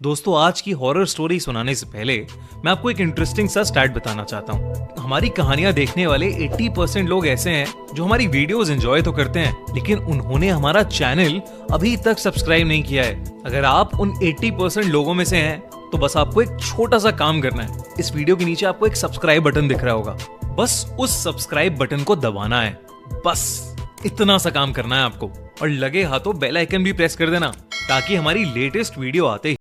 दोस्तों, आज की हॉरर स्टोरी सुनाने से पहले मैं आपको एक इंटरेस्टिंग सा स्टैट बताना चाहता हूँ। हमारी कहानियां देखने वाले 80% लोग ऐसे हैं जो हमारी वीडियोस एंजॉय तो करते हैं, लेकिन उन्होंने हमारा चैनल अभी तक सब्सक्राइब नहीं किया है। अगर आप उन 80% लोगों में से हैं तो बस आपको एक छोटा सा काम करना है। इस वीडियो के नीचे आपको एक सब्सक्राइब बटन दिख रहा होगा, बस उस सब्सक्राइब बटन को दबाना है। बस इतना सा काम करना है आपको, और लगे हाथों बेल आइकन भी प्रेस कर देना ताकि हमारी लेटेस्ट वीडियो आते ही।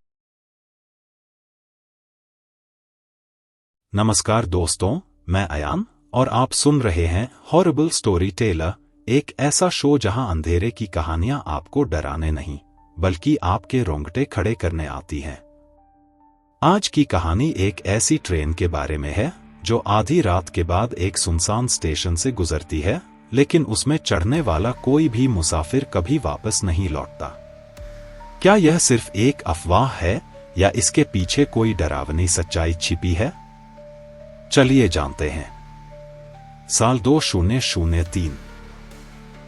नमस्कार दोस्तों, मैं अयान और आप सुन रहे हैं हॉरिबल स्टोरी टेलर, एक ऐसा शो जहां अंधेरे की कहानियां आपको डराने नहीं बल्कि आपके रोंगटे खड़े करने आती हैं। आज की कहानी एक ऐसी ट्रेन के बारे में है जो आधी रात के बाद एक सुनसान स्टेशन से गुजरती है, लेकिन उसमें चढ़ने वाला कोई भी मुसाफिर कभी वापस नहीं लौटता। क्या यह सिर्फ एक अफवाह है या इसके पीछे कोई डरावनी सच्चाई छिपी है? चलिए जानते हैं। साल 2003।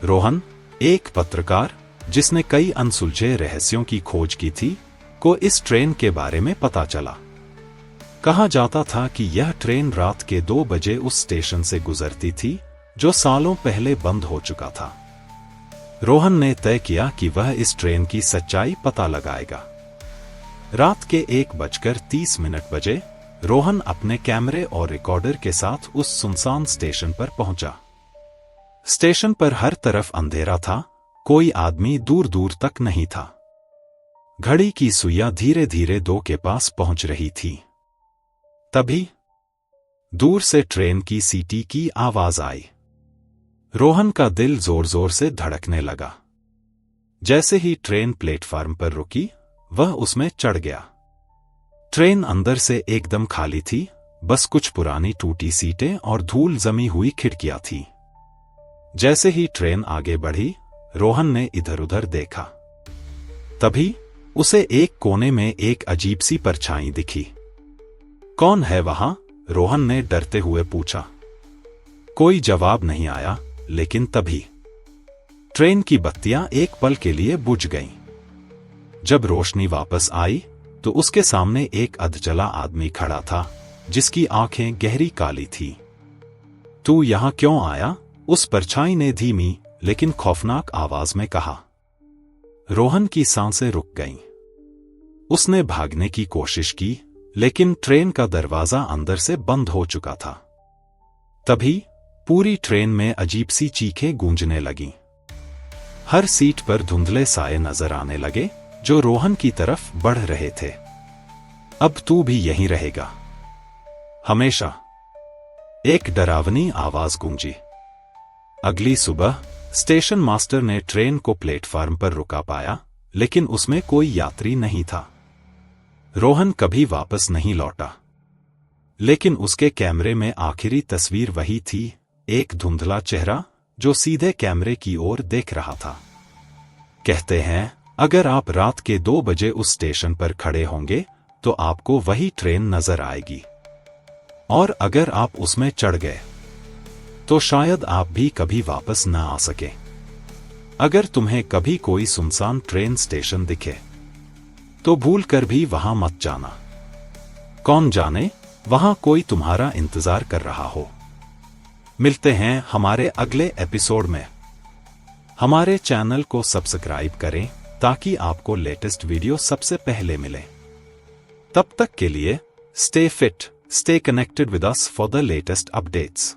रोहन, एक पत्रकार जिसने कई अनसुलझे रहस्यों की खोज की थी, को इस ट्रेन के बारे में पता चला। कहा जाता था कि यह ट्रेन रात के 2 बजे उस स्टेशन से गुजरती थी जो सालों पहले बंद हो चुका था। रोहन ने तय किया कि वह इस ट्रेन की सच्चाई पता लगाएगा। रात के 1:30 बजे रोहन अपने कैमरे और रिकॉर्डर के साथ उस सुनसान स्टेशन पर पहुंचा। स्टेशन पर हर तरफ अंधेरा था, कोई आदमी दूर दूर तक नहीं था। घड़ी की सुइयां धीरे धीरे 2 के पास पहुंच रही थी। तभी दूर से ट्रेन की सीटी की आवाज आई। रोहन का दिल जोर जोर से धड़कने लगा। जैसे ही ट्रेन प्लेटफार्म पर रुकी, वह उसमें चढ़ गया। ट्रेन अंदर से एकदम खाली थी, बस कुछ पुरानी टूटी सीटें और धूल जमी हुई खिड़कियां थी। जैसे ही ट्रेन आगे बढ़ी, रोहन ने इधर उधर देखा। तभी उसे एक कोने में एक अजीब सी परछाई दिखी। कौन है वहां? रोहन ने डरते हुए पूछा। कोई जवाब नहीं आया, लेकिन तभी ट्रेन की बत्तियां एक पल के लिए बुझ गईं। जब रोशनी वापस आई तो उसके सामने एक अधजला आदमी खड़ा था, जिसकी आंखें गहरी काली थी। तू यहां क्यों आया? उस परछाई ने धीमी लेकिन खौफनाक आवाज में कहा। रोहन की सांसें रुक गईं। उसने भागने की कोशिश की, लेकिन ट्रेन का दरवाजा अंदर से बंद हो चुका था। तभी पूरी ट्रेन में अजीब सी चीखें गूंजने लगीं। हर सीट पर धुंधले साए नजर आने लगे जो रोहन की तरफ बढ़ रहे थे। अब तू भी यहीं रहेगा, हमेशा, एक डरावनी आवाज गूंजी। अगली सुबह स्टेशन मास्टर ने ट्रेन को प्लेटफार्म पर रुका पाया, लेकिन उसमें कोई यात्री नहीं था। रोहन कभी वापस नहीं लौटा, लेकिन उसके कैमरे में आखिरी तस्वीर वही थी, एक धुंधला चेहरा जो सीधे कैमरे की ओर देख रहा था। कहते हैं, अगर आप रात के 2 बजे उस स्टेशन पर खड़े होंगे तो आपको वही ट्रेन नजर आएगी, और अगर आप उसमें चढ़ गए तो शायद आप भी कभी वापस न आ सके। अगर तुम्हें कभी कोई सुनसान ट्रेन स्टेशन दिखे तो भूल कर भी वहां मत जाना। कौन जाने, वहां कोई तुम्हारा इंतजार कर रहा हो। मिलते हैं हमारे अगले एपिसोड में। हमारे चैनल को सब्सक्राइब करें ताकि आपको लेटेस्ट वीडियो सबसे पहले मिले। तब तक के लिए stay fit, stay connected with us for the latest updates.